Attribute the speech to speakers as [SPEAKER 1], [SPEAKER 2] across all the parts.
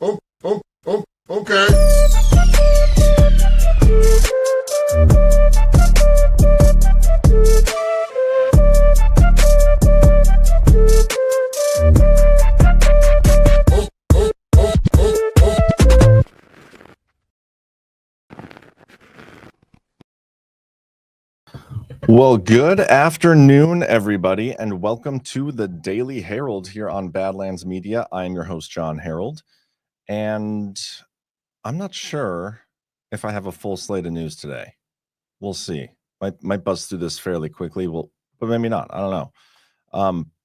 [SPEAKER 1] Okay.
[SPEAKER 2] Well, good afternoon, everybody, and welcome to the Daily Herald here on Badlands Media. I'm your host, Jon Herold, and I'm not sure if I have a full slate of news today. We'll see. Might buzz through this fairly quickly, but maybe not. I don't know.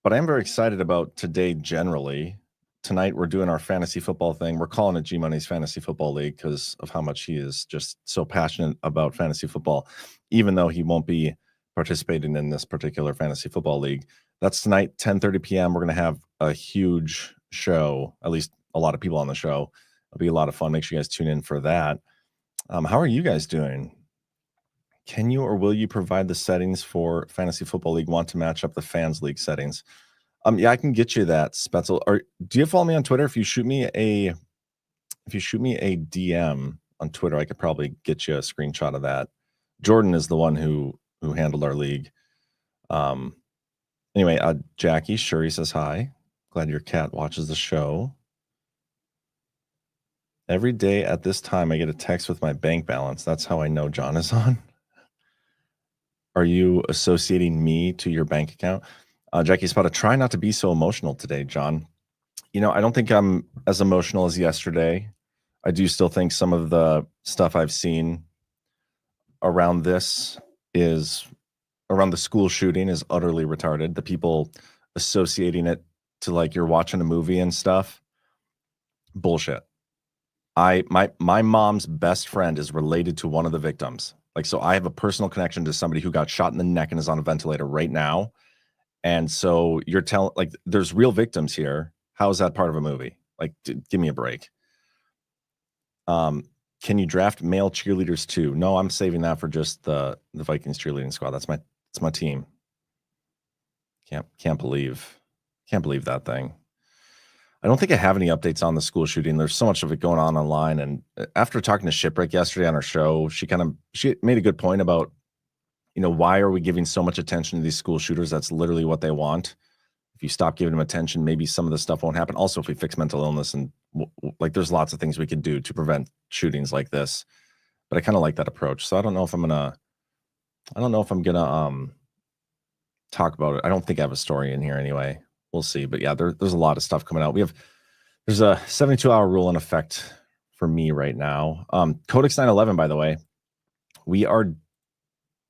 [SPEAKER 2] But I'm very excited about today generally. Tonight, we're doing our fantasy football thing. We're calling it G-Money's Fantasy Football League because of how much he is just so passionate about fantasy football, even though he won't be participating in this particular fantasy football league. That's tonight, 10:30 p.m. We're going to have a huge show, at least a lot of people on the show. It'll be a lot of fun. Make sure you guys tune in for that. How are you guys doing? Can you or will you provide the settings for Fantasy Football League? Want to match up the Fans League settings? Yeah, I can get you that, Spetzel. Or do you follow me on Twitter? If you shoot me a DM on Twitter, I could probably get you a screenshot of that. Jordan is the one who handled our league. Anyway, Jackie Shuri says hi. Glad your cat watches the show. Every day at this time, I get a text with my bank balance. That's how I know John is on. Are you associating me to your bank account? Jackie's about to try not to be so emotional today, John. You know, I don't think I'm as emotional as yesterday. I do still think some of the stuff I've seen around this is around the school shooting is utterly retarded. The people associating it to like you're watching a movie and stuff. Bullshit. My mom's best friend is related to one of the victims. Like, so I have a personal connection to somebody who got shot in the neck and is on a ventilator right now. And so you're telling, like, there's real victims here. How is that part of a movie? Like, give me a break. Can you draft male cheerleaders too? No, I'm saving that for just the Vikings cheerleading squad. That's my team. Can't believe that thing. I don't think I have any updates on the school shooting. There's so much of it going on online. And after talking to Shipwreck yesterday on our show, she made a good point about, you know, why are we giving so much attention to these school shooters? That's literally what they want. If you stop giving them attention, maybe some of the stuff won't happen. Also, if we fix mental illness and like, there's lots of things we could do to prevent shootings like this. But I kind of like that approach. So I don't know if I'm gonna talk about it. I don't think I have a story in here anyway. We'll see. But yeah, there's a lot of stuff coming out. There's a 72-hour rule in effect for me right now. Codex 911, by the way, we are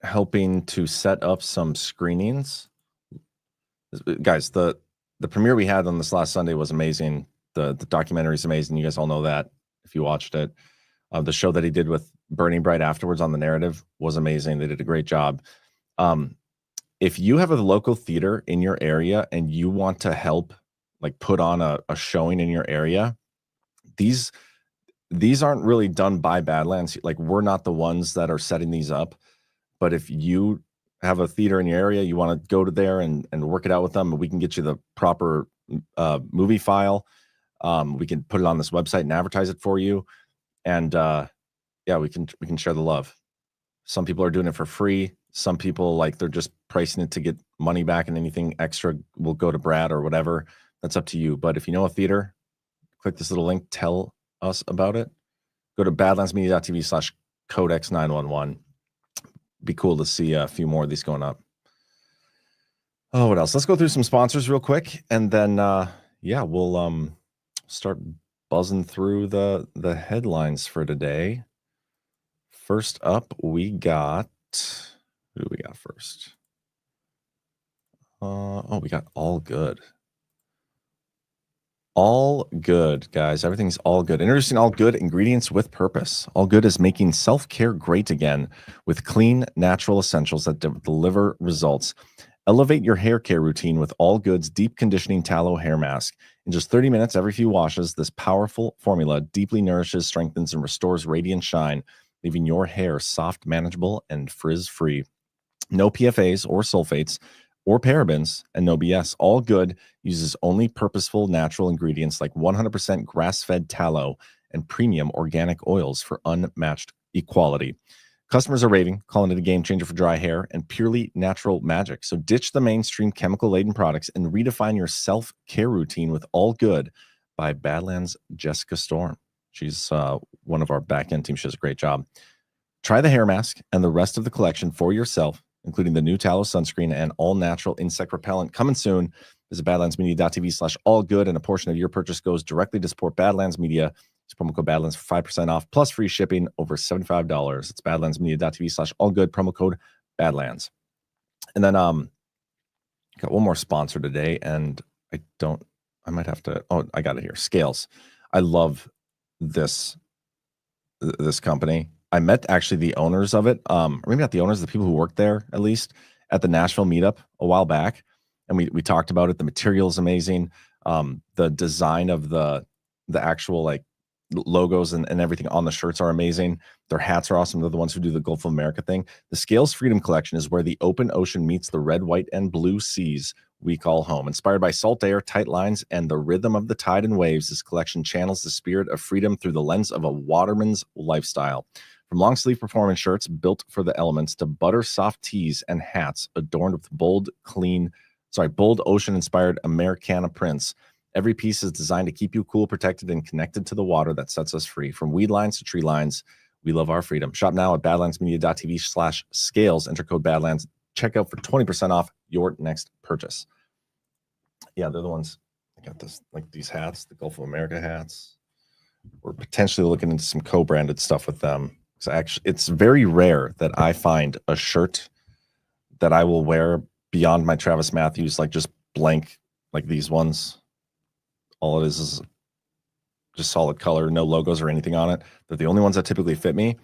[SPEAKER 2] helping to set up some screenings. Guys, the premiere we had on this last Sunday was amazing. The documentary is amazing. You guys all know that if you watched it. The show that he did with Burning Bright afterwards on the narrative was amazing. They did a great job. If you have a local theater in your area and you want to help, like, put on a showing in your area, these aren't really done by Badlands. Like, we're not the ones that are setting these up. But if you have a theater in your area, you want to go to there and work it out with them, we can get you the proper movie file. We can put it on this website and advertise it for you. And yeah, we can share the love. Some people are doing it for free. Some people, like, they're just pricing it to get money back, and anything extra will go to Brad or whatever. That's up to you. But if you know a theater, click this little link, tell us about it. Go to badlandsmedia.tv/codex911. Be cool to see a few more of these going up. Oh, what else? Let's go through some sponsors real quick, and then yeah, we'll start buzzing through the headlines for today. First up, we got, who do we got first? We got All Good. All Good, guys. Everything's all good. Introducing All Good, ingredients with purpose. All Good is making self-care great again with clean, natural essentials that deliver results. Elevate your hair care routine with All Good's deep conditioning tallow hair mask. In just 30 minutes every few washes, this powerful formula deeply nourishes, strengthens, and restores radiant shine, leaving your hair soft, manageable, and frizz-free. No PFAs or sulfates, or parabens, and no BS. All Good uses only purposeful natural ingredients like 100% grass-fed tallow and premium organic oils for unmatched equality. Customers are raving, calling it a game changer for dry hair and purely natural magic. So ditch the mainstream chemical-laden products and redefine your self-care routine with All Good by Badlands Jessica Storm. She's one of our back-end team. She does a great job. Try the hair mask and the rest of the collection for yourself, including the new tallow sunscreen and all-natural insect repellent. Coming soon. Visit badlandsmedia.tv/allgood, and a portion of your purchase goes directly to support Badlands Media. Use promo code Badlands for 5% off, plus free shipping over $75. It's badlandsmedia.tv/allgood, promo code Badlands. And then got one more sponsor today, and I might have to, I got it here. Scales. I love this company. I met actually the owners of it, or maybe not the owners, the people who work there, at least, at the Nashville meetup a while back. And we talked about it. The material is amazing. The design of the actual like logos and everything on the shirts are amazing. Their hats are awesome. They're the ones who do the Gulf of America thing. The Scales Freedom Collection is where the open ocean meets the red, white, and blue seas we call home. Inspired by salt air, tight lines, and the rhythm of the tide and waves, this collection channels the spirit of freedom through the lens of a waterman's lifestyle. From long sleeve performance shirts built for the elements to butter soft tees and hats adorned with bold ocean inspired Americana prints. Every piece is designed to keep you cool, protected, and connected to the water that sets us free. From weed lines to tree lines, we love our freedom. Shop now at badlandsmedia.tv/scales. Enter code Badlands. Check out for 20% off your next purchase. Yeah, they're the ones. I got this, like these hats, the Gulf of America hats. We're potentially looking into some co-branded stuff with them. So actually, it's very rare that I find a shirt that I will wear beyond my Travis Matthews, like just blank, like these ones. All it is just solid color, no logos or anything on it. They're the only ones that typically fit me.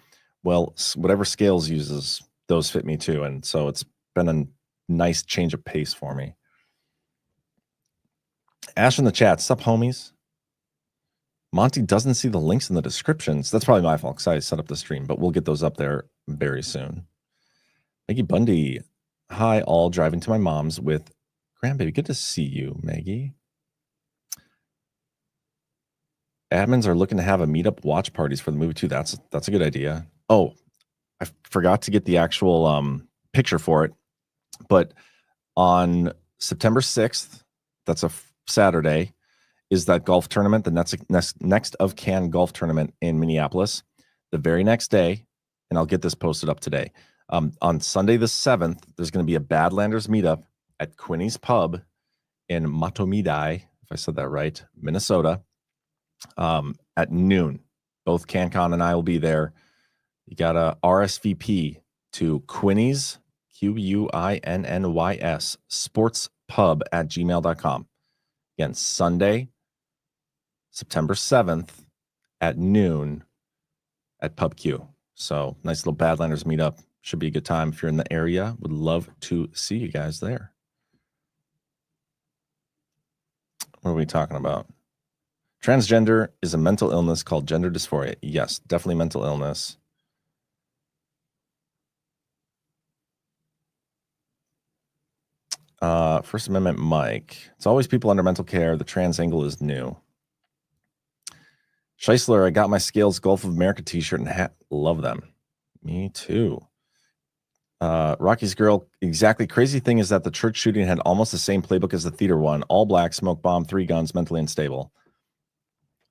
[SPEAKER 2] Well, whatever Scales uses, those fit me too. And so it's been a nice change of pace for me. Ash in the chat, sup homies? Monty doesn't see the links in the descriptions. That's probably my fault because I set up the stream, but we'll get those up there very soon. Maggie Bundy, hi all, driving to my mom's with grandbaby. Good to see you, Maggie. Admins are looking to have a meetup watch parties for the movie too. That's a good idea. Oh, I forgot to get the actual picture for it, but on September 6th, that's a Saturday, is that golf tournament, the next of Can golf tournament in Minneapolis. The very next day, and I'll get this posted up today, on Sunday the 7th, there's going to be a Badlanders meetup at Quinny's Pub in Matomidi, if I said that right, Minnesota, at noon. Both CanCon and I will be there. You got a RSVP to Quinny's, QUINNYS, sportspub@gmail.com. Again, Sunday, September 7th at noon at Pub Q. So nice little Badlanders meetup. Should be a good time if you're in the area. Would love to see you guys there. What are we talking about? Transgender is a mental illness called gender dysphoria. Yes, definitely mental illness. First Amendment Mike. It's always people under mental care. The trans angle is new. Scheisler, I got my Scales Gulf of America t-shirt and hat. Love them. Me too. Rocky's girl, exactly. Crazy thing is that the church shooting had almost the same playbook as the theater one. All black, smoke bomb, 3 guns, mentally unstable.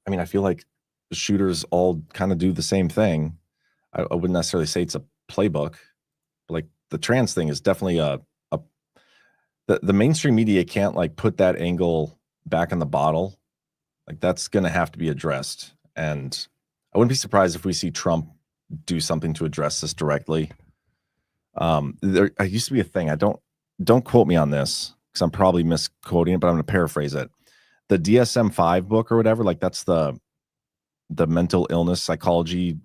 [SPEAKER 2] I mean, I feel like the shooters all kind of do the same thing. I wouldn't necessarily say it's a playbook. But like the trans thing is definitely the mainstream media can't like put that angle back in the bottle. Like that's going to have to be addressed. And I wouldn't be surprised if we see Trump do something to address this directly. There used to be a thing. Don't quote me on this because I'm probably misquoting it, but I'm going to paraphrase it. The DSM-5 book or whatever, like that's the mental illness psychology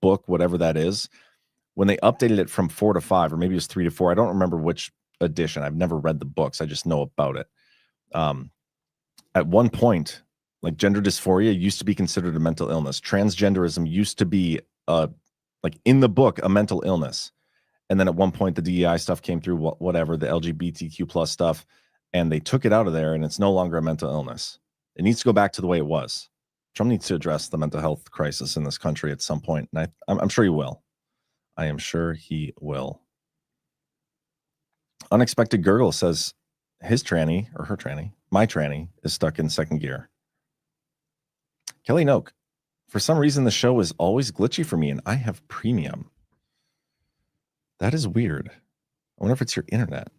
[SPEAKER 2] book, whatever that is. When they updated it from 4 to 5, or maybe it was 3 to 4, I don't remember which edition. I've never read the books. I just know about it. At one point, like gender dysphoria used to be considered a mental illness. Transgenderism used to be like in the book a mental illness. And then at one point, the DEI stuff came through, whatever, the LGBTQ plus stuff, and they took it out of there, and it's no longer a mental illness. It needs to go back to the way it was. Trump needs to address the mental health crisis in this country at some point, and I'm sure he will. I am sure he will. Unexpected Gurgle says his tranny, or her tranny, my tranny, is stuck in second gear. Kelly Noak, for some reason, the show is always glitchy for me, and I have premium. That is weird. I wonder if it's your internet.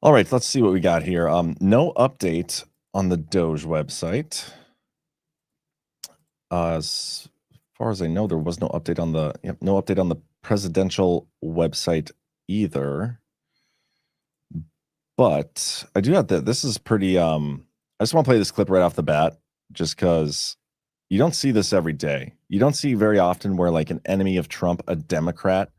[SPEAKER 2] All right, let's see what we got here. No update on the Doge website. As far as I know, there was no update on the presidential website either. But I do have that. This is pretty. I just want to play this clip right off the bat, just because you don't see this every day. You don't see very often where like an enemy of Trump, a Democrat,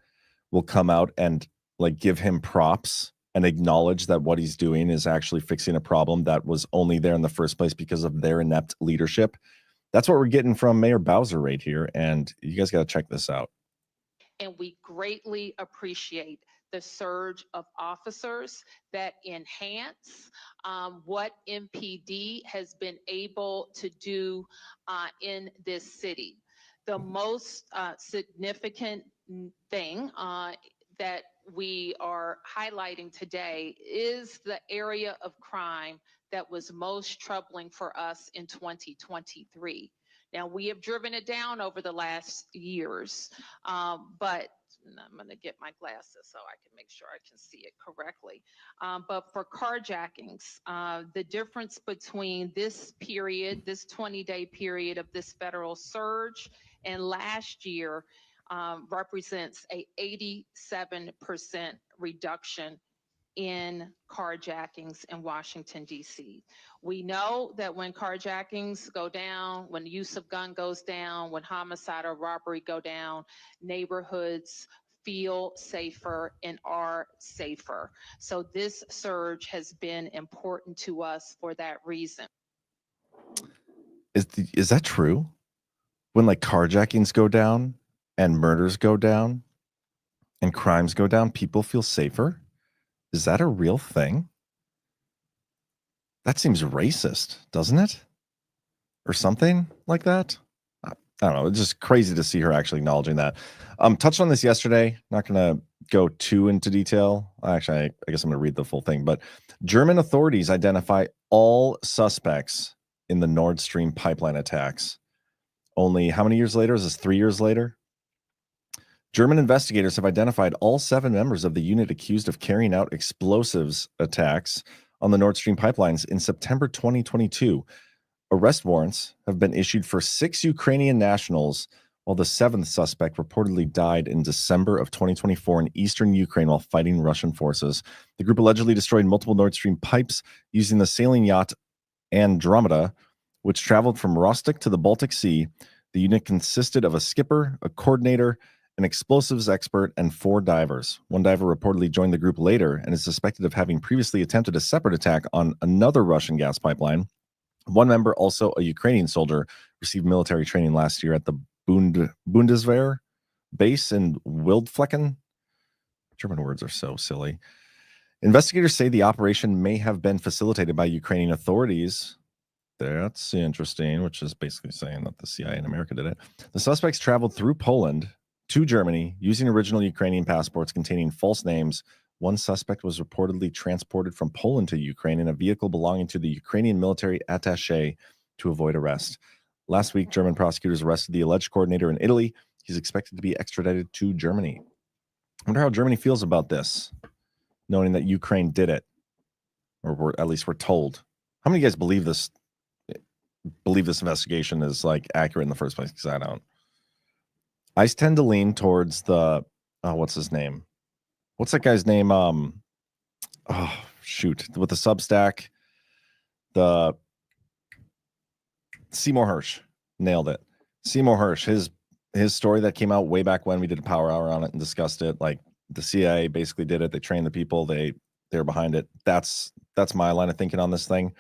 [SPEAKER 2] will come out and like give him props and acknowledge that what he's doing is actually fixing a problem that was only there in the first place because of their inept leadership. That's what we're getting from Mayor Bowser right here, and you guys got to check this out.
[SPEAKER 1] And we greatly appreciate the surge of officers that enhance what MPD has been able to do in this city. The most significant thing that we are highlighting today is the area of crime that was most troubling for us in 2023. Now, we have driven it down over the last years, but I'm going to get my glasses so I can make sure I can see it correctly. But for carjackings, the difference between this period, this 20-day period of this federal surge and last year represents a 87% reduction in carjackings in Washington, D.C. We know that when carjackings go down, when the use of gun goes down, when homicide or robbery go down, neighborhoods feel safer and are safer. So this surge has been important to us for that reason.
[SPEAKER 2] Is that true? When like carjackings go down and murders go down and crimes go down, people feel safer? Is that a real thing? That seems racist, doesn't it? Or something like that? I don't know. It's just crazy to see her actually acknowledging that. Touched on this yesterday. Not going to go too into detail. Actually, I guess I'm going to read the full thing. But German authorities identify all suspects in the Nord Stream pipeline attacks. Only how many years later? Is this 3 years later? German investigators have identified all 7 members of the unit accused of carrying out explosives attacks on the Nord Stream pipelines in September 2022. Arrest warrants have been issued for 6 Ukrainian nationals, while the 7th suspect reportedly died in December of 2024 in eastern Ukraine while fighting Russian forces. The group allegedly destroyed multiple Nord Stream pipes using the sailing yacht Andromeda, which traveled from Rostock to the Baltic Sea. The unit consisted of a skipper, a coordinator, an explosives expert, and 4 divers. One diver reportedly joined the group later and is suspected of having previously attempted a separate attack on another Russian gas pipeline. One member, also a Ukrainian soldier, received military training last year at the Bundeswehr base in Wildflecken. German words are so silly. Investigators say the operation may have been facilitated by Ukrainian authorities. That's interesting, which is basically saying that the CIA in America did it. The suspects traveled through Poland to Germany using original Ukrainian passports containing false names. One suspect was reportedly transported from Poland to Ukraine in a vehicle belonging to the Ukrainian military attaché to avoid arrest. Last week, German prosecutors arrested the alleged coordinator in Italy. He's expected to be extradited to Germany. I wonder how Germany feels about this, knowing that Ukraine did it, or at least we're told. How many of you guys believe this investigation is like accurate in the first place? Because I don't. I tend to lean towards the what's his name? What's that guy's name? With the Substack, the Seymour Hersh. Nailed it. Seymour Hersh, his story that came out way back when we did a power hour on it and discussed it. Like the CIA basically did it. They trained the people. They're behind it. That's my line of thinking on this thing.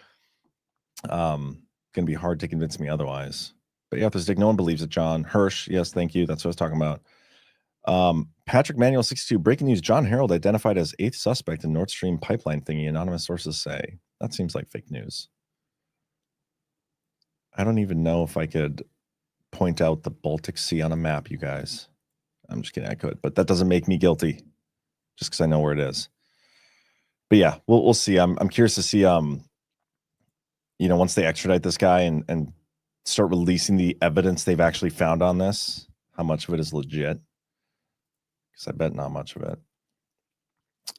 [SPEAKER 2] going to be hard to convince me otherwise. But yeah, there's no one believes it, John. Hersh, yes, thank you. That's what I was talking about. Patrick Manuel 62, breaking news. Jon Herold identified as 8th suspect in Nord Stream pipeline thingy, anonymous sources say. That seems like fake news. I don't even know if I could point out the Baltic Sea on a map, you guys. I'm just kidding, I could, but that doesn't make me guilty just because I know where it is. But yeah, we'll see. I'm curious to see, once they extradite this guy and start releasing the evidence they've actually found on this, how much of it is legit. Because I bet not much of it.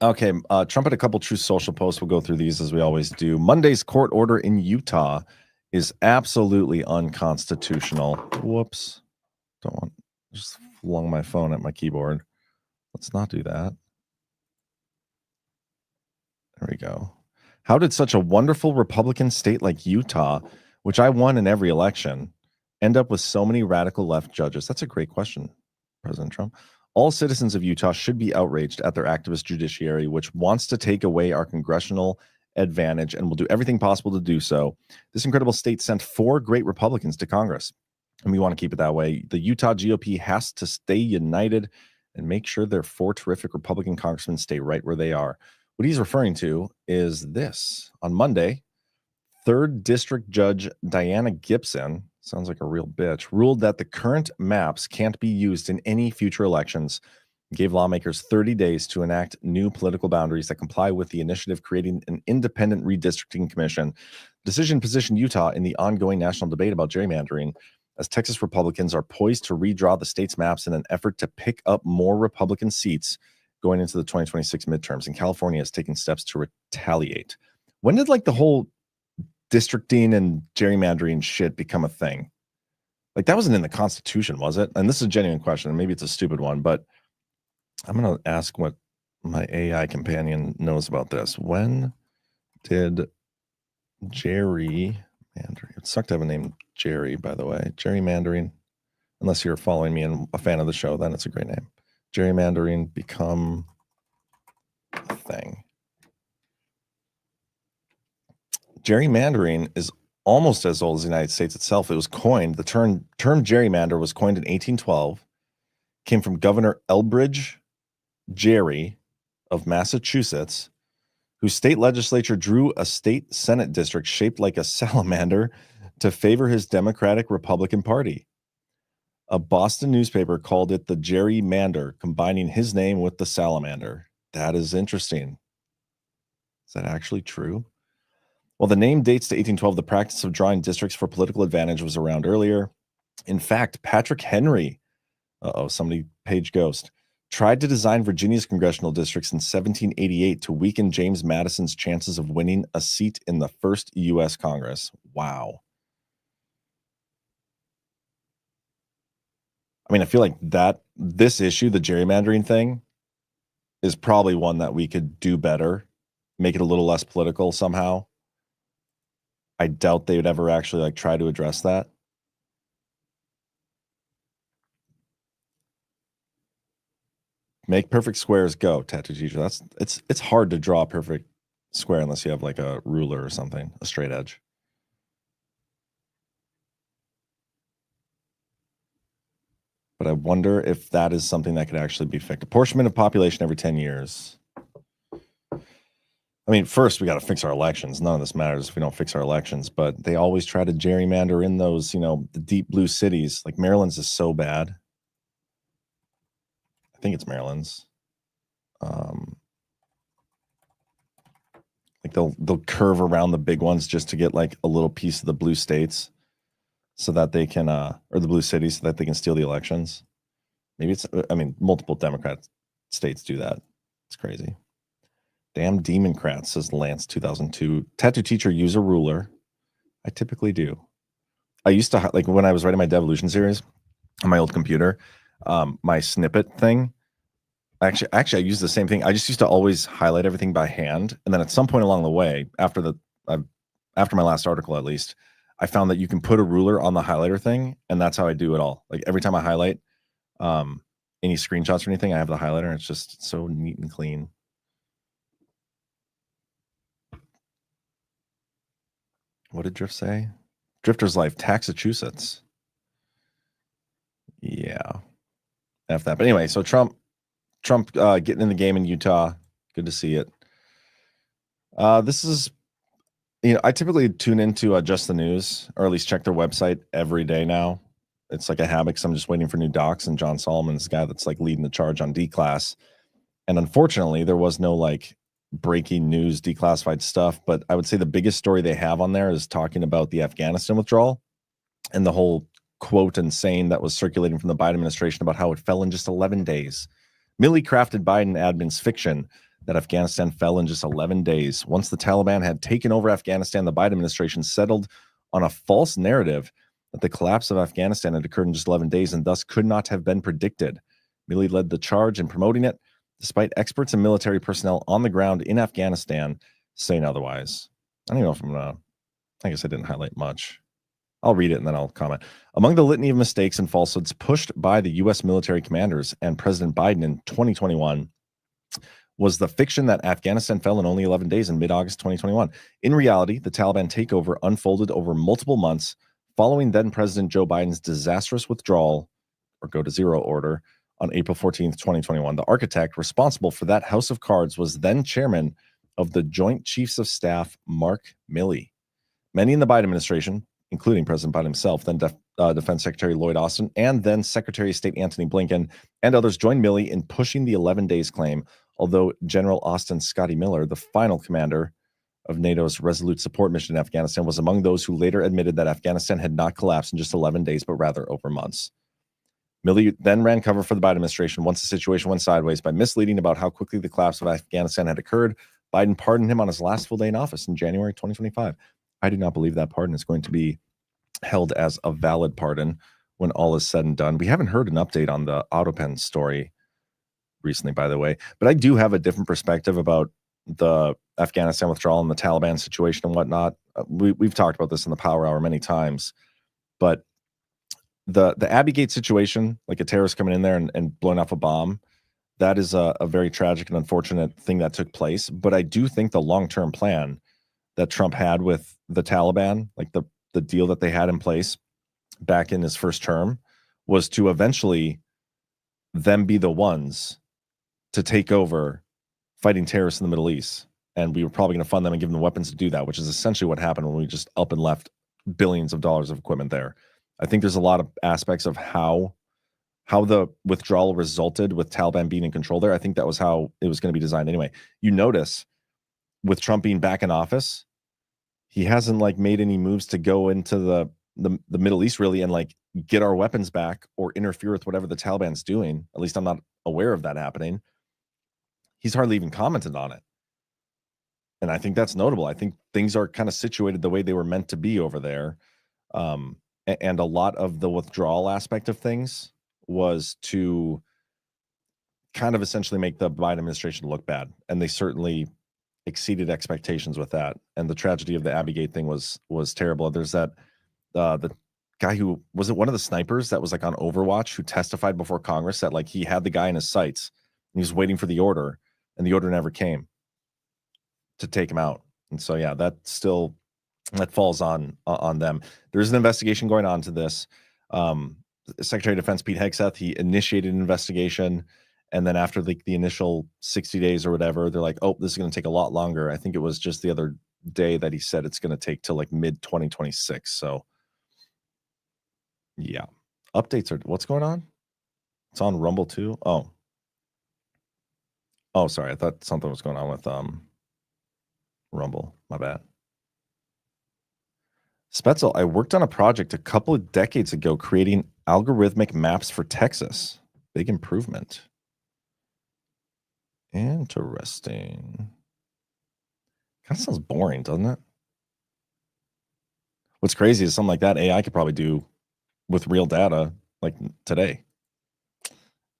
[SPEAKER 2] Okay, Trump had a couple Truth Social posts. We'll go through these as we always do. Monday's court order in Utah is absolutely unconstitutional. Whoops. Just flung my phone at my keyboard. Let's not do that. There we go. How did such a wonderful Republican state like Utah, which I won in every election, end up with so many radical left judges? That's a great question, President Trump. All citizens of Utah should be outraged at their activist judiciary, which wants to take away our congressional advantage and will do everything possible to do so. This incredible state sent 4 great Republicans to Congress, and we want to keep it that way. The Utah GOP has to stay united and make sure their 4 terrific Republican congressmen stay right where they are. What he's referring to is this. On Monday, 3rd District Judge Diana Gibson, sounds like a real bitch, ruled that the current maps can't be used in any future elections, gave lawmakers 30 days to enact new political boundaries that comply with the initiative creating an independent redistricting commission. The decision positioned Utah in the ongoing national debate about gerrymandering, as Texas Republicans are poised to redraw the state's maps in an effort to pick up more Republican seats going into the 2026 midterms, and California has taken steps to retaliate. When did the whole districting and gerrymandering shit become a thing? That wasn't in the Constitution, was it? And this is a genuine question, and maybe it's a stupid one, but I'm going to ask what my AI companion knows about this. When did gerrymandering, it sucked to have a name Jerry, by the way, gerrymandering, unless you're following me and a fan of the show, then it's a great name. Gerrymandering become a thing. Gerrymandering is almost as old as the United States itself. It was coined, the term gerrymander was coined in 1812, came from Governor Elbridge Gerry of Massachusetts, whose state legislature drew a state Senate district shaped like a salamander to favor his Democratic Republican Party. A Boston newspaper called it the gerrymander, combining his name with the salamander. That is interesting. Is that actually true? Well, the name dates to 1812. The practice of drawing districts for political advantage was around earlier. In fact, Patrick Henry, somebody page ghost, tried to design Virginia's congressional districts in 1788 to weaken James Madison's chances of winning a seat in the first U.S. Congress. Wow. I mean, I feel like this issue, the gerrymandering thing, is probably one that we could do better, make it a little less political somehow. I doubt they would ever actually try to address that. Make perfect squares go, tattoo teacher. It's hard to draw a perfect square unless you have a ruler or something, a straight edge. But I wonder if that is something that could actually be fixed. Apportionment of population every 10 years. I mean, first we got to fix our elections. None of this matters if we don't fix our elections, but they always try to gerrymander in those, the deep blue cities. Maryland's is so bad. I think it's Maryland's. They'll curve around the big ones just to get a little piece of the blue states so that they can, or the blue cities so that they can steal the elections. Maybe multiple Democrat states do that. It's crazy. Damn Democrats, says Lance 2002. Tattoo teacher, use a ruler. I typically do. I used to, when I was writing my Devolution series on my old computer, my snippet thing, actually I used the same thing. I just used to always highlight everything by hand. And then at some point along the way, after my last article, at least, I found that you can put a ruler on the highlighter thing. And that's how I do it all. Every time I highlight any screenshots or anything, I have the highlighter. And it's just so neat and clean. What did Drift say? Drifter's Life, Massachusetts. Yeah. F that. But anyway, so Trump getting in the game in Utah. Good to see it. This is, I typically tune into Just the News, or at least check their website every day now. It's like a habit because I'm just waiting for new docs, and John Solomon's the guy that's like leading the charge on D-Class. And unfortunately, there was no like breaking news declassified stuff, but I would say the biggest story they have on there is talking about the Afghanistan withdrawal and the whole quote and saying that was circulating from the Biden administration about how it fell in just 11 days. Millie crafted Biden admin's fiction that Afghanistan fell in just 11 days. Once the Taliban had taken over Afghanistan, the Biden administration settled on a false narrative that the collapse of Afghanistan had occurred in just 11 days and thus could not have been predicted. Millie led the charge in promoting it, despite experts and military personnel on the ground in Afghanistan saying otherwise. I don't even know if I'm going to, I guess I didn't highlight much. I'll read it and then I'll comment. Among the litany of mistakes and falsehoods pushed by the U.S. military commanders and President Biden in 2021 was the fiction that Afghanistan fell in only 11 days in mid-August 2021. In reality, the Taliban takeover unfolded over multiple months following then-President Joe Biden's disastrous withdrawal, or go to zero order, on April 14th, 2021. The architect responsible for that house of cards was then chairman of the Joint Chiefs of Staff, Mark Milley. Many in the Biden administration, including President Biden himself, then Defense Secretary Lloyd Austin, and then Secretary of State Antony Blinken, and others joined Milley in pushing the 11 days claim, although General Austin Scotty Miller, the final commander of NATO's Resolute Support Mission in Afghanistan, was among those who later admitted that Afghanistan had not collapsed in just 11 days, but rather over months. Milley then ran cover for the Biden administration once the situation went sideways by misleading about how quickly the collapse of Afghanistan had occurred. Biden pardoned him on his last full day in office in January 2025. I do not believe that pardon is going to be held as a valid pardon when all is said and done. We haven't heard an update on the AutoPen story recently, by the way, but I do have a different perspective about the Afghanistan withdrawal and the Taliban situation and whatnot. We've talked about this in the Power Hour many times, but the Abbey Gate situation, like a terrorist coming in there and blowing off a bomb, that is a very tragic and unfortunate thing that took place. But I do think the long-term plan that Trump had with the Taliban, like the deal that they had in place back in his first term, was to eventually them be the ones to take over fighting terrorists in the Middle East. And we were probably going to fund them and give them the weapons to do that, which is essentially what happened when we just up and left billions of dollars of equipment there. I think there's a lot of aspects of how the withdrawal resulted with Taliban being in control there. I think that was how it was going to be designed anyway. You notice with Trump being back in office, he hasn't like made any moves to go into the Middle East really and like get our weapons back or interfere with whatever the Taliban's doing. At least I'm not aware of that happening. He's hardly even commented on it. And I think that's notable. I think things are kind of situated the way they were meant to be over there. And a lot of the withdrawal aspect of things was to kind of essentially make the Biden administration look bad. And they certainly exceeded expectations with that. And the tragedy of the Abbey Gate thing was terrible. There's that the guy who was it one of the snipers that was like on Overwatch who testified before Congress that like he had the guy in his sights and he was waiting for the order and the order never came to take him out. And so yeah, that falls on them. There's an investigation going on to this. Secretary of Defense Pete Hegseth, he initiated an investigation, and then after the initial 60 days or whatever, they're like, oh, this is going to take a lot longer. I think it was just the other day that he said it's going to take till like mid 2026. So yeah, updates are what's going on. It's on Rumble too. Oh, sorry, I thought something was going on with Rumble. My bad. Spetzel, I worked on a project a couple of decades ago creating algorithmic maps for Texas. Big improvement. Interesting. Kind of sounds boring, doesn't it? What's crazy is something like that AI could probably do with real data like today.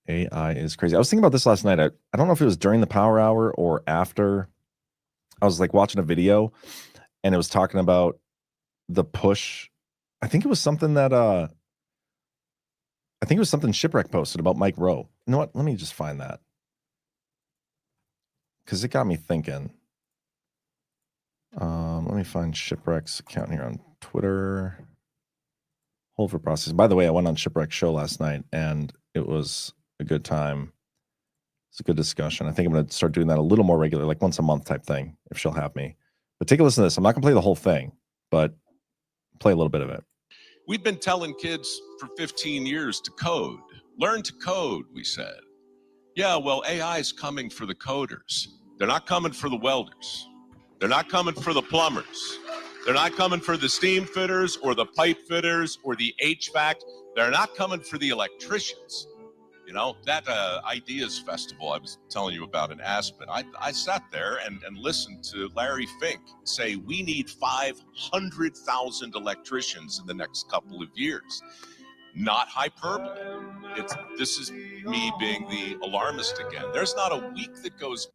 [SPEAKER 2] AI is crazy. I was thinking about this last night. I don't know if it was during the Power Hour or after. I was like watching a video and it was talking about the push. I think it was something that Shipwreck posted about Mike Rowe. You know what? Let me just find that. Because it got me thinking. Let me find Shipwreck's account here on Twitter. Hold for process. By the way, I went on Shipwreck Show last night, and it was a good time. It's a good discussion. I think I'm going to start doing that a little more regular, like once a month type thing, if she'll have me. But take a listen to this. I'm not going to play the whole thing, but play a little bit of it.
[SPEAKER 3] We've been telling kids for 15 years to code. Learn to code, we said. Yeah, well, AI is coming for the coders. They're not coming for the welders. They're not coming for the plumbers. They're not coming for the steam fitters or the pipe fitters or the HVAC. They're not coming for the electricians. You know, that Ideas Festival I was telling you about in Aspen, I sat there and listened to Larry Fink say we need 500,000 electricians in the next couple of years. Not hyperbole. This is me being the alarmist again. There's not a week that goes.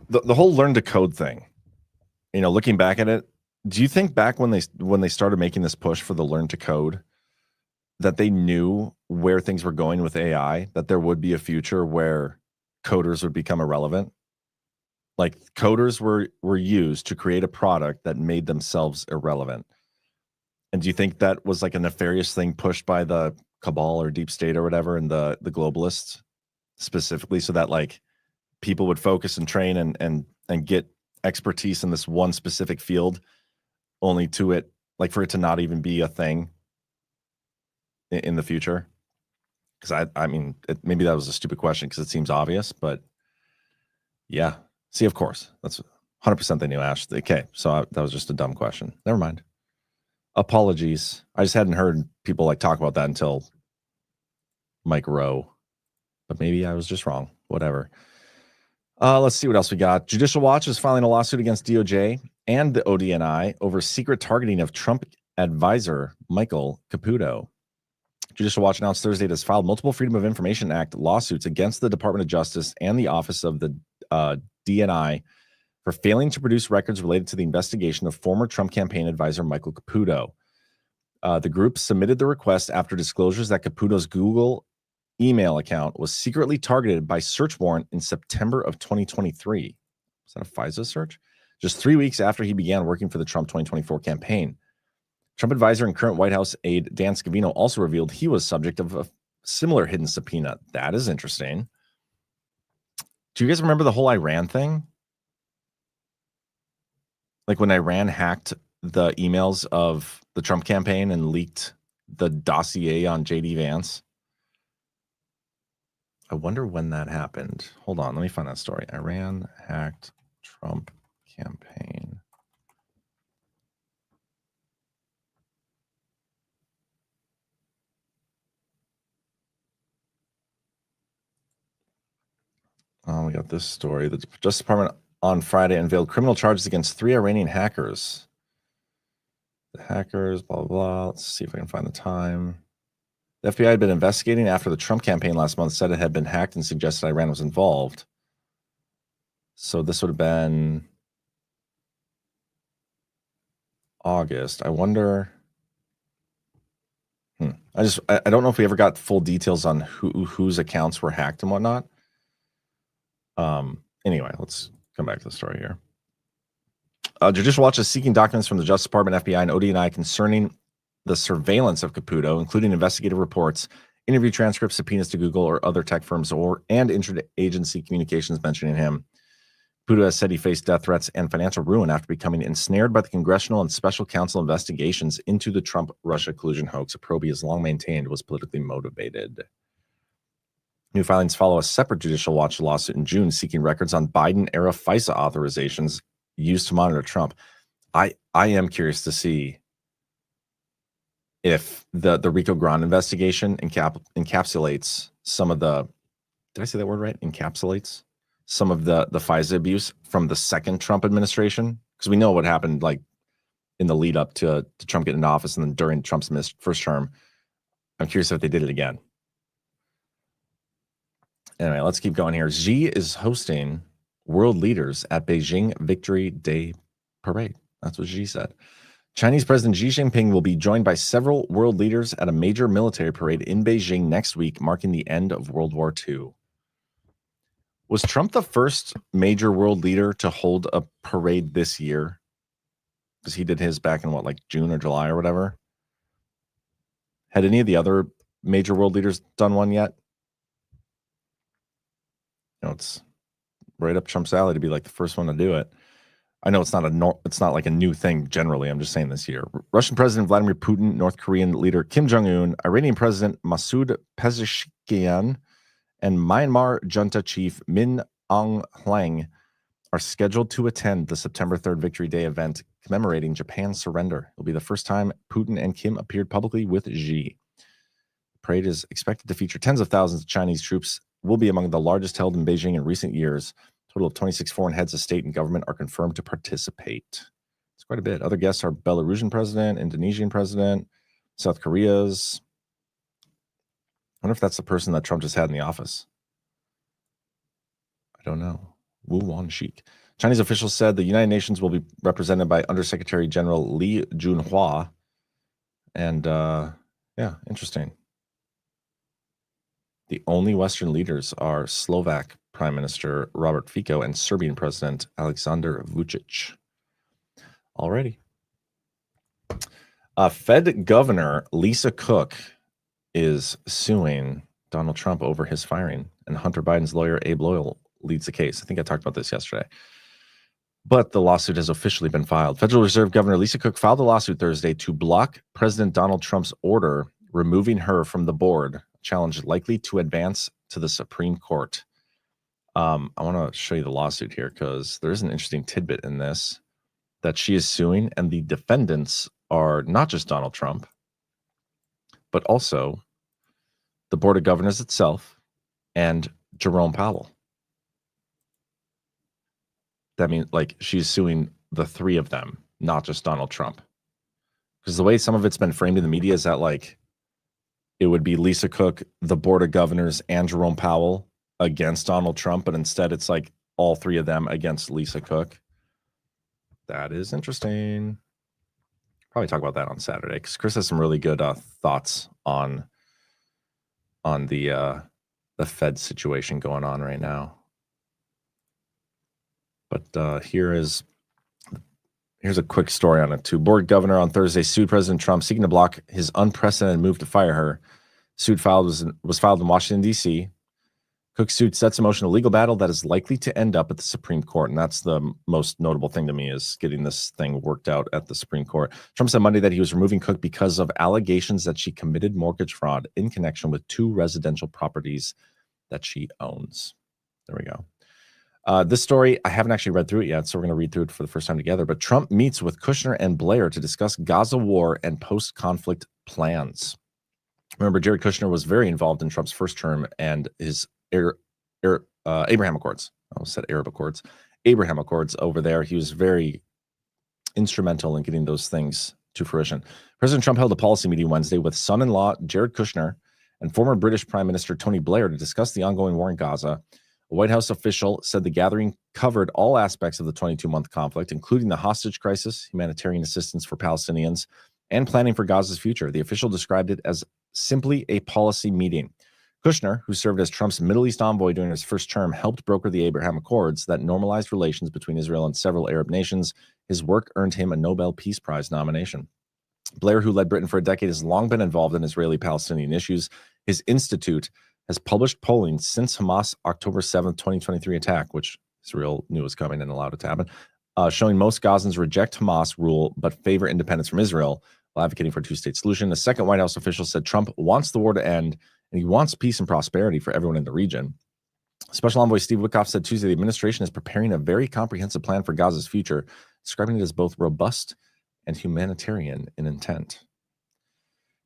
[SPEAKER 2] The whole learn to code thing, you know, looking back at it, do you think back when they started making this push for the learn to code, that they knew where things were going with AI, that there would be a future where coders would become irrelevant? Like coders were used to create a product that made themselves irrelevant. And do you think that was like a nefarious thing pushed by the cabal or deep state or whatever, and the globalists specifically, so that like people would focus and train and get expertise in this one specific field, only to it, like for it to not even be a thing in the future? Because I mean, maybe that was a stupid question because it seems obvious, but yeah. See, of course, that's 100% they knew, Ash. Okay, so that was just a dumb question. Never mind. Apologies. I just hadn't heard people like talk about that until Mike Rowe, but maybe I was just wrong. Whatever. Let's see what else we got. Judicial Watch is filing a lawsuit against DOJ and the ODNI over secret targeting of Trump advisor Michael Caputo. Judicial Watch announced Thursday it has filed multiple Freedom of Information Act lawsuits against the Department of Justice and the Office of the DNI for failing to produce records related to the investigation of former Trump campaign advisor Michael Caputo. The group submitted the request after disclosures that Caputo's Google email account was secretly targeted by search warrant in September of 2023. Was that a FISA search? Just 3 weeks after he began working for the Trump 2024 campaign. Trump advisor and current White House aide Dan Scavino also revealed he was subject of a similar hidden subpoena. That is interesting. Do you guys remember the whole Iran thing? Like when Iran hacked the emails of the Trump campaign and leaked the dossier on J.D. Vance? I wonder when that happened. Hold on, let me find that story. Iran hacked Trump campaign. We got this story. The Justice Department on Friday unveiled criminal charges against 3 Iranian hackers. The hackers, blah, blah, blah. Let's see if I can find the time. The FBI had been investigating after the Trump campaign last month said it had been hacked and suggested Iran was involved. So this would have been August. I wonder. I don't know if we ever got full details on whose accounts were hacked and whatnot. Anyway, let's come back to the story here. Judicial Watch is seeking documents from the Justice Department, FBI, and ODNI concerning the surveillance of Caputo, including investigative reports, interview transcripts, subpoenas to Google or other tech firms, and interagency communications mentioning him. Caputo has said he faced death threats and financial ruin after becoming ensnared by the congressional and special counsel investigations into the Trump-Russia collusion hoax, a probe he has long maintained was politically motivated. New filings follow a separate Judicial Watch lawsuit in June seeking records on Biden-era FISA authorizations used to monitor Trump. I am curious to see if the Rico Grande investigation encapsulates some of the, did I say that word right? Encapsulates some of the FISA abuse from the second Trump administration, because we know what happened like in the lead up to Trump getting into office and then during Trump's first term. I'm curious if they did it again. Anyway, let's keep going here. Xi is hosting world leaders at Beijing Victory Day Parade. That's what Xi said. Chinese President Xi Jinping will be joined by several world leaders at a major military parade in Beijing next week, marking the end of World War II. Was Trump the first major world leader to hold a parade this year? Because he did his back in what, like June or July or whatever? Had any of the other major world leaders done one yet? It's right up Trump's alley to be like the first one to do it. I know it's not like a new thing generally. I'm just saying this year. Russian President Vladimir Putin, North Korean leader Kim Jong-un, Iranian President Masoud Pezeshkian, and Myanmar junta chief Min Aung Hlaing are scheduled to attend the September 3rd Victory Day event commemorating Japan's surrender. It'll be the first time Putin and Kim appeared publicly with Xi. The parade is expected to feature tens of thousands of Chinese troops, will be among the largest held in Beijing in recent years. A total of 26 foreign heads of state and government are confirmed to participate. It's quite a bit. Other guests are Belarusian president, Indonesian president, South Korea's. I wonder if that's the person that Trump just had in the office. I don't know. Wu Wanshik. Chinese officials said the United Nations will be represented by Undersecretary General Li Junhua. And yeah, interesting. The only Western leaders are Slovak Prime Minister Robert Fico and Serbian President Aleksandar Vučić. Alrighty. Fed Governor Lisa Cook is suing Donald Trump over his firing, and Hunter Biden's lawyer Abe Loyal leads the case. I think I talked about this yesterday. But the lawsuit has officially been filed. Federal Reserve Governor Lisa Cook filed a lawsuit Thursday to block President Donald Trump's order removing her from the board, challenge likely to advance to the Supreme Court. I want to show you the lawsuit here because there is an interesting tidbit in this that she is suing, and the defendants are not just Donald Trump, but also the Board of Governors itself and Jerome Powell. That means like she's suing the three of them, not just Donald Trump. Because the way some of it's been framed in the media is that like it would be Lisa Cook, the Board of Governors, and Jerome Powell against Donald Trump, but instead it's like all three of them against Lisa Cook. That is interesting. Probably talk about that on Saturday because Chris has some really good thoughts on the Fed situation going on right now. But here's a quick story on it too. Board governor on Thursday sued President Trump, seeking to block his unprecedented move to fire her. Suit was filed in Washington, D.C. Cook's suit sets in motion a legal battle that is likely to end up at the Supreme Court. And that's the most notable thing to me, is getting this thing worked out at the Supreme Court. Trump said Monday that he was removing Cook because of allegations that she committed mortgage fraud in connection with 2 residential properties that she owns. There we go. This story, I haven't actually read through it yet, so we're going to read through it for the first time together. But Trump meets with Kushner and Blair to discuss Gaza war and post-conflict plans. Remember, Jared Kushner was very involved in Trump's first term and his Abraham Accords. I almost said Arab Accords. Abraham Accords over there. He was very instrumental in getting those things to fruition. President Trump held a policy meeting Wednesday with son-in-law Jared Kushner and former British Prime Minister Tony Blair to discuss the ongoing war in Gaza. A White House official said the gathering covered all aspects of the 22-month conflict, including the hostage crisis, humanitarian assistance for Palestinians, and planning for Gaza's future. The official described it as simply a policy meeting. Kushner, who served as Trump's Middle East envoy during his first term, helped broker the Abraham Accords that normalized relations between Israel and several Arab nations. His work earned him a Nobel Peace Prize nomination. Blair, who led Britain for a decade, has long been involved in Israeli-Palestinian issues. His institute has published polling since Hamas' October 7th, 2023 attack, which Israel knew was coming and allowed it to happen, showing most Gazans reject Hamas rule but favor independence from Israel while advocating for a 2-state solution. The second White House official said Trump wants the war to end and he wants peace and prosperity for everyone in the region. Special Envoy Steve Witkoff said Tuesday the administration is preparing a very comprehensive plan for Gaza's future, describing it as both robust and humanitarian in intent.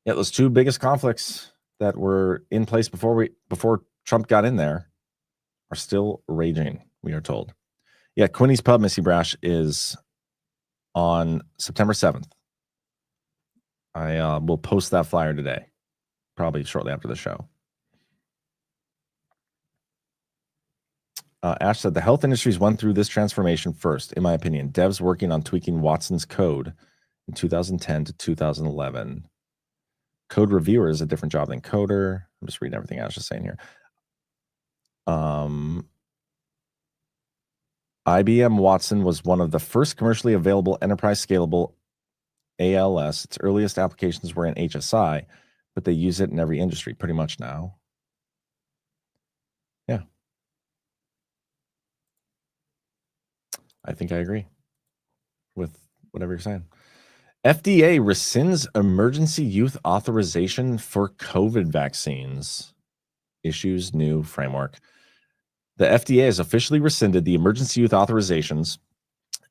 [SPEAKER 2] Yeah, those 2 biggest conflicts that were in place before Trump got in there are still raging, we are told. Yeah, Quinny's Pub, Missy Brash, is on September 7th. I will post that flyer today, probably shortly after the show. Ash said, the health industries went through this transformation first, in my opinion. Devs working on tweaking Watson's code in 2010 to 2011. Code reviewer is a different job than coder. I'm just reading everything Ash is saying here. IBM Watson was one of the first commercially available enterprise scalable ALS. Its earliest applications were in HSI. but they use it in every industry pretty much now. Yeah. I think I agree with whatever you're saying. FDA rescinds emergency use authorization for COVID vaccines. Issues new framework. The FDA has officially rescinded the emergency use authorizations,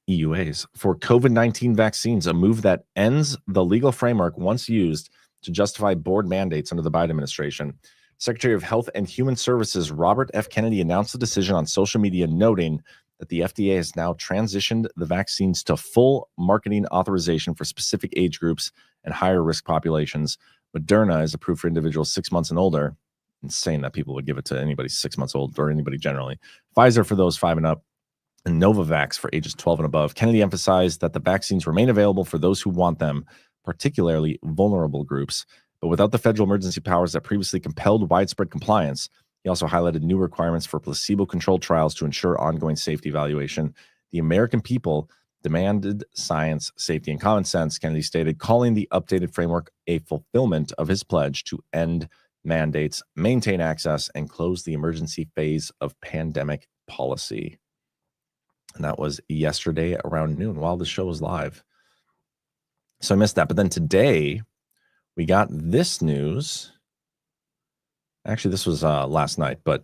[SPEAKER 2] EUAs, for COVID-19 vaccines, a move that ends the legal framework once used to justify board mandates under the Biden administration. Secretary of Health and Human Services Robert F. Kennedy announced the decision on social media, noting that the FDA has now transitioned the vaccines to full marketing authorization for specific age groups and higher risk populations. Moderna is approved for individuals 6 months and older. Insane that people would give it to anybody 6 months old or anybody generally. Pfizer for those 5 and up, and Novavax for ages 12 and above. Kennedy emphasized that the vaccines remain available for those who want them, particularly vulnerable groups, but without the federal emergency powers that previously compelled widespread compliance. He also highlighted new requirements for placebo-controlled trials to ensure ongoing safety evaluation. The American people demanded science, safety, and common sense, Kennedy stated, calling the updated framework a fulfillment of his pledge to end mandates, maintain access, and close the emergency phase of pandemic policy. And that was yesterday around noon while the show was live. So I missed that. But then today we got this news. Actually, this was last night, but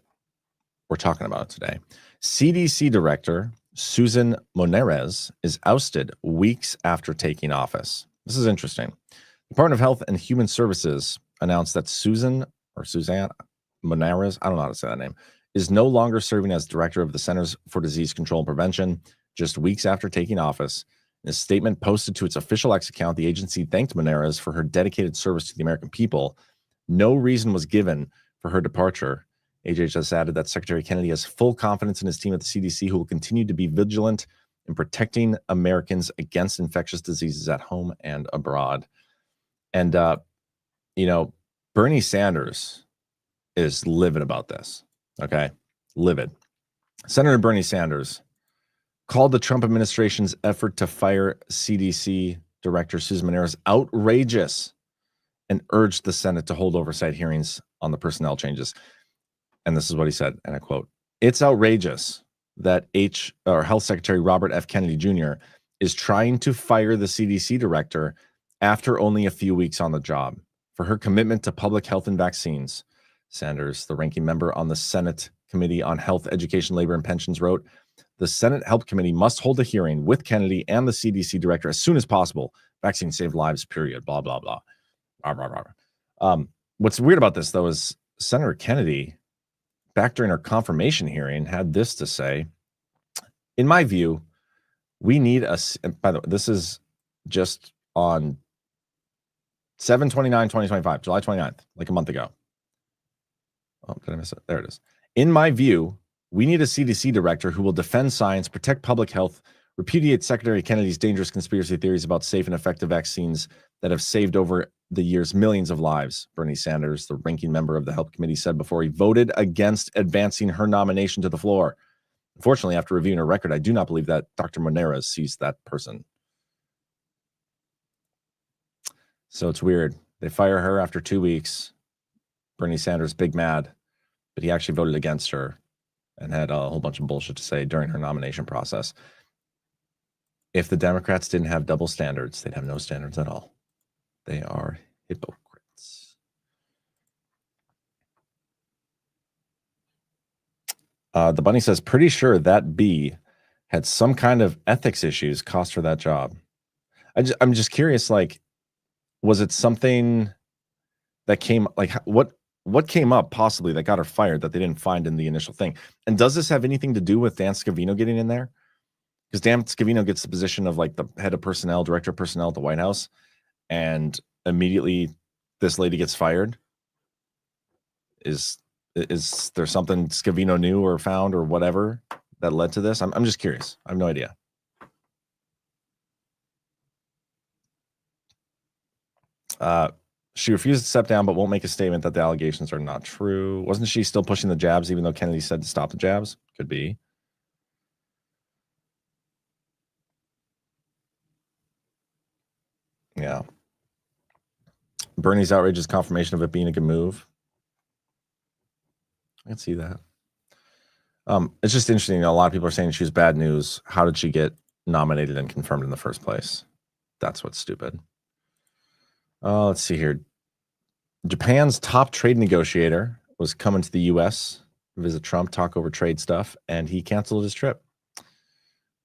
[SPEAKER 2] we're talking about it today. CDC Director Susan Monarres is ousted weeks after taking office. This is interesting. The Department of Health and Human Services announced that Suzanne Monarres, I don't know how to say that name, is no longer serving as director of the Centers for Disease Control and Prevention just weeks after taking office. In a statement posted to its official X account, the agency thanked Monarres for her dedicated service to the American people. No reason was given for her departure. HHS added that Secretary Kennedy has full confidence in his team at the CDC, who will continue to be vigilant in protecting Americans against infectious diseases at home and abroad. And, Bernie Sanders is livid about this. Okay, livid. Senator Bernie Sanders called the Trump administration's effort to fire CDC Director Susan Monarres outrageous and urged the Senate to hold oversight hearings on the personnel changes. And this is what he said, and I quote, "It's outrageous that Health Secretary Robert F. Kennedy Jr. is trying to fire the CDC director after only a few weeks on the job for her commitment to public health and vaccines." Sanders, the ranking member on the Senate Committee on Health, Education, Labor, and Pensions, wrote, "The Senate Health Committee must hold a hearing with Kennedy and the CDC director as soon as possible. Vaccines save lives, period, blah, blah, blah." What's weird about this, though, is Senator Kennedy, back during her confirmation hearing, had this to say: "In my view, we need a," by the way, this is just on 7/29/2025, July 29th, like a month ago. Oh, did I miss it? There it is. "In my view, we need a CDC director who will defend science, protect public health, repudiate Secretary Kennedy's dangerous conspiracy theories about safe and effective vaccines that have saved over the years millions of lives," Bernie Sanders, the ranking member of the Health Committee, said before he voted against advancing her nomination to the floor. "Unfortunately, after reviewing her record, I do not believe that Dr. Monarres sees that person." So it's weird. They fire her after 2 weeks. Bernie Sanders, big mad, but he actually voted against her and had a whole bunch of bullshit to say during her nomination process. If the Democrats didn't have double standards, they'd have no standards at all. They are hypocrites. The bunny says, "Pretty sure that bee had some kind of ethics issues cost her that job." I'm just curious, like, was it something that came, like, what came up possibly that got her fired that they didn't find in the initial thing? And does this have anything to do with Dan Scavino getting in there? Because Dan Scavino gets the position of like the head of personnel, director of personnel at the White House, and immediately this lady gets fired. Is there something Scavino knew or found or whatever that led to this? I'm just curious. I have no idea. She refused to step down, but won't make a statement that the allegations are not true. Wasn't she still pushing the jabs, even though Kennedy said to stop the jabs? Could be. Yeah. Bernie's outrage is confirmation of it being a good move. I can see that. It's just interesting. A lot of people are saying she's bad news. How did she get nominated and confirmed in the first place? That's what's stupid. Let's see here. Japan's top trade negotiator was coming to the U.S. to visit Trump, talk over trade stuff, and he canceled his trip.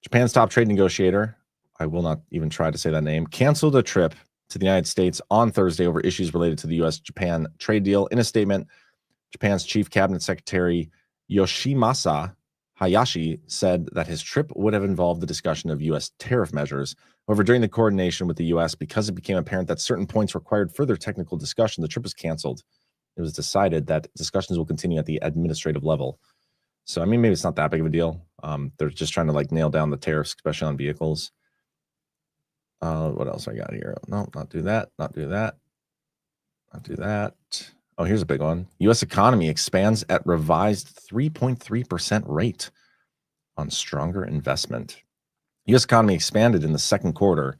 [SPEAKER 2] Japan's top trade negotiator, I will not even try to say that name, canceled a trip to the United States on Thursday over issues related to the U.S.-Japan trade deal. In a statement, Japan's chief cabinet secretary Yoshimasa Hayashi said that his trip would have involved the discussion of U.S. tariff measures. However, during the coordination with the U.S., because it became apparent that certain points required further technical discussion, the trip was canceled. It was decided that discussions will continue at the administrative level. So, I mean, maybe it's not that big of a deal. They're just trying to like nail down the tariffs, especially on vehicles. What else I got here? No, not do that. Not do that. Not do that. Oh, here's a big one. U.S. economy expands at revised 3.3% rate on stronger investment. U.S. economy expanded in the second quarter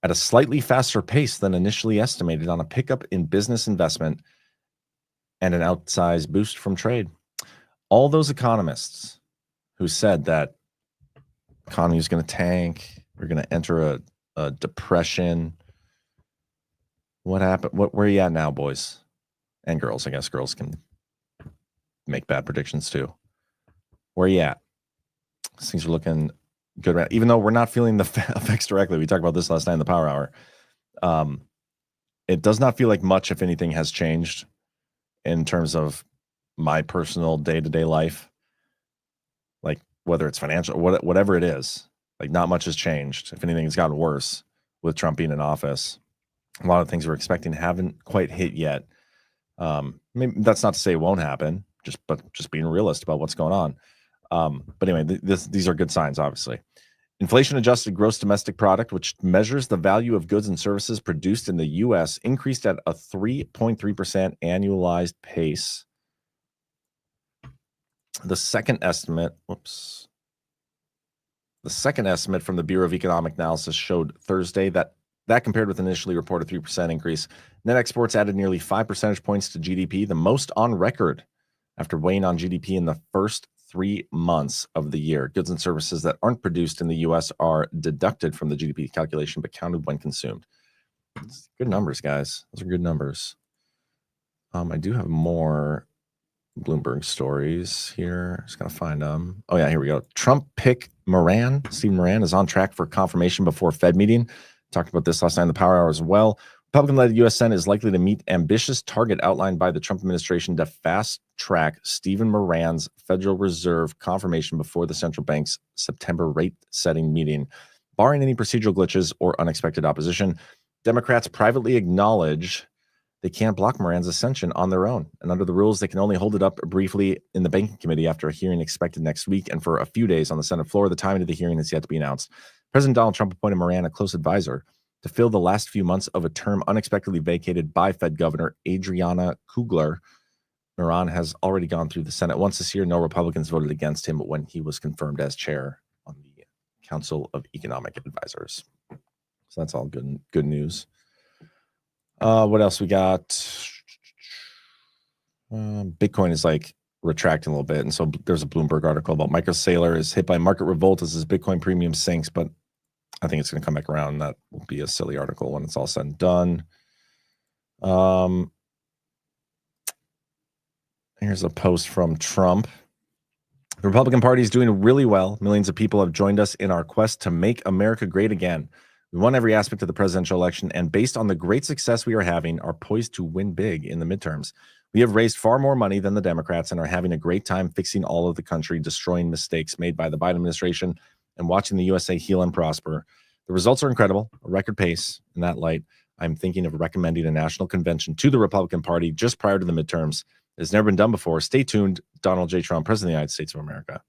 [SPEAKER 2] at a slightly faster pace than initially estimated on a pickup in business investment and an outsized boost from trade. All those economists who said that economy is going to tank, we're going to enter a depression. What happened? Where are you at now, boys? And girls, I guess girls can make bad predictions too. Where are you at? Things are looking good, right? Even though we're not feeling the effects directly. We talked about this last night in the Power Hour. It does not feel like much, if anything, has changed in terms of my personal day-to-day life. Like whether it's financial, whatever it is, like not much has changed. If anything, it's gotten worse with Trump being in office. A lot of things we're expecting haven't quite hit yet. Maybe that's not to say it won't happen, just being realist about what's going on. But anyway, these are good signs, obviously. Inflation-adjusted gross domestic product, which measures the value of goods and services produced in the U.S., increased at a 3.3% annualized pace. The second estimate from the Bureau of Economic Analysis showed Thursday that compared with initially reported 3% increase. Net exports added nearly 5 percentage points to GDP, the most on record after weighing on GDP in the first 3 months of the year. Goods and services that aren't produced in the U.S. are deducted from the GDP calculation, but counted when consumed. It's good numbers, guys. Those are good numbers. I do have more Bloomberg stories here. Just going to find them. Oh, yeah, here we go. Trump pick Steve Moran is on track for confirmation before Fed meeting. Talked about this last night in the Power Hour as well. Republican-led U.S. Senate is likely to meet ambitious target outlined by the Trump administration to fast-track Stephen Moran's Federal Reserve confirmation before the central bank's September rate-setting meeting. Barring any procedural glitches or unexpected opposition, Democrats privately acknowledge they can't block Moran's ascension on their own. And under the rules, they can only hold it up briefly in the Banking Committee after a hearing expected next week and for a few days on the Senate floor. The timing of the hearing is yet to be announced. President Donald Trump appointed Moran a close advisor to fill the last few months of a term unexpectedly vacated by Fed Governor Adriana Kugler. Moran has already gone through the Senate once this year. No Republicans voted against him when he was confirmed as chair on the Council of Economic Advisors. So that's all good news. What else we got? Bitcoin is like retracting a little bit. And so there's a Bloomberg article about Michael Saylor is hit by market revolt as his Bitcoin premium sinks, but I think it's going to come back around. That will be a silly article when it's all said and done. Here's a post from Trump. The Republican Party is doing really well. Millions of people have joined us in our quest to make America great again. We won every aspect of the presidential election, and based on the great success we are having, are poised to win big in the midterms. We have raised far more money than the Democrats and are having a great time fixing all of the country, destroying mistakes made by the Biden administration, and watching the USA heal and prosper. The results are incredible, a record pace. In that light, I'm thinking of recommending a national convention to the Republican Party just prior to the midterms. It's never been done before. Stay tuned. Donald J. Trump, President of the United States of America.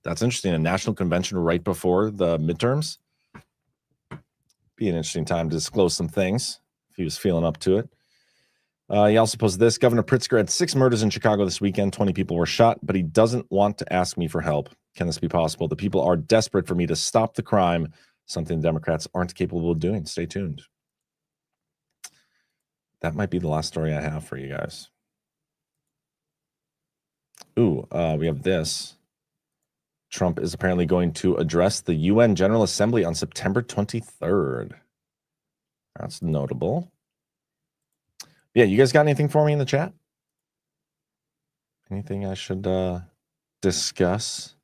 [SPEAKER 2] That's interesting. A national convention right before the midterms. Be an interesting time to disclose some things if he was feeling up to it. He also posted this. Governor Pritzker had 6 murders in Chicago this weekend. 20 people were shot, but he doesn't want to ask me for help. Can this be possible? The people are desperate for me to stop the crime, something Democrats aren't capable of doing. Stay tuned. that might be the last story I have for you guys. Ooh, we have this. Trump is apparently going to address the UN General Assembly on September 23rd. That's notable. Yeah, you guys got anything for me in the chat? Anything I should discuss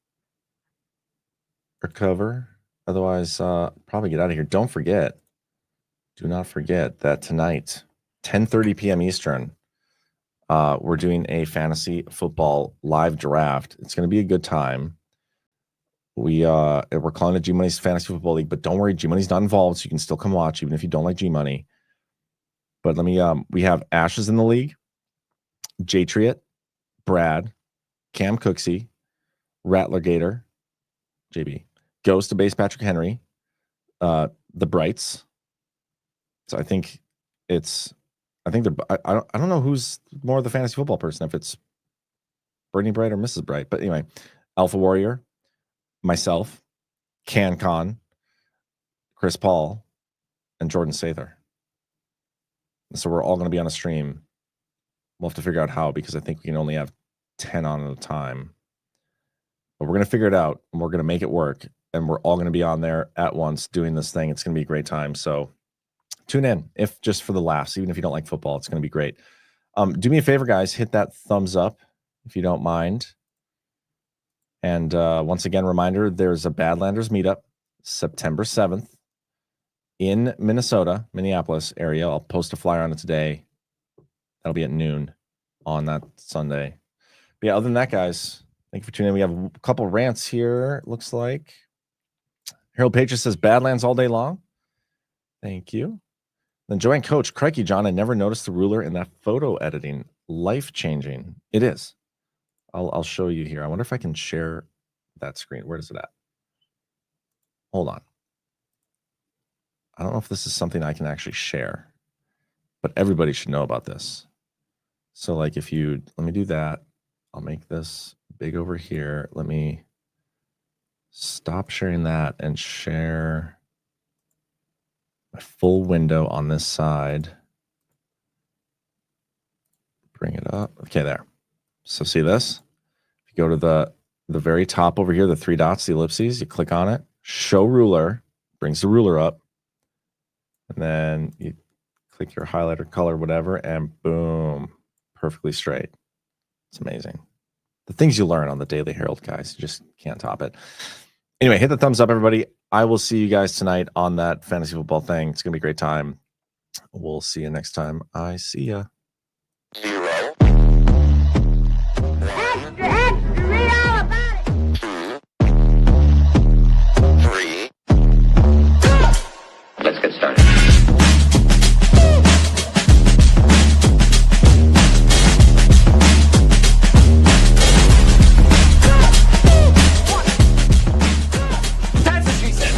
[SPEAKER 2] or cover? Otherwise, probably get out of here. Don't forget, do not forget that tonight, 10:30 p.m. Eastern, we're doing a fantasy football live draft. It's going to be a good time. We're calling it G Money's Fantasy Football League, but don't worry, G Money's not involved, so you can still come watch, even if you don't like G Money. But let me, we have Ashes in the league, Jatriot, Brad, Cam Cooksey, Rattler Gator, JB, Ghost to Base Patrick Henry, the Brights. So I think they're, I don't know who's more of the fantasy football person, if it's Brittany Bright or Mrs. Bright. But anyway, Alpha Warrior, myself, CanCon, Chris Paul, and Jordan Sather. So we're all going to be on a stream. We'll have to figure out how, because I think we can only have 10 on at a time. But we're going to figure it out, and we're going to make it work. And we're all going to be on there at once doing this thing. It's going to be a great time. So tune in, if just for the laughs. Even if you don't like football, it's going to be great. Do me a favor, guys. Hit that thumbs up if you don't mind. And once again, reminder, there's a Badlanders meetup September 7th in Minnesota, Minneapolis area. I'll post a flyer on it today. That'll be at noon on that Sunday. But yeah, other than that, guys, thank you for tuning in. We have a couple rants here, looks like. Harold Patriot says, Badlands all day long. Thank you. Then Joanne Coach, crikey, John, I never noticed the ruler in that photo editing. Life-changing. It is. I'll show you here. I wonder if I can share that screen. Where is it at? Hold on. I don't know if this is something I can actually share, but everybody should know about this. So like if you, let me do that. I'll make this big over here. Let me stop sharing that and share my full window on this side. Bring it up. Okay, there. So see this? If you go to the very top over here, the three dots, the ellipses, you click on it, show ruler, brings the ruler up. And then you click your highlighter color, whatever, and boom, perfectly straight. It's amazing. The things you learn on the Daily Herald, guys, you just can't top it. Anyway, hit the thumbs up, everybody. I will see you guys tonight on that fantasy football thing. It's going to be a great time. We'll see you next time. I see ya.
[SPEAKER 4] 0. 1.
[SPEAKER 5] Extra, read all about it.
[SPEAKER 4] 2. 3. Let's get started.
[SPEAKER 6] That's what she said.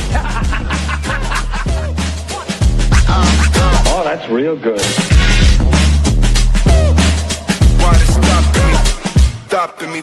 [SPEAKER 7] Oh, that's real good.
[SPEAKER 8] Why they stopping me? Stopping me.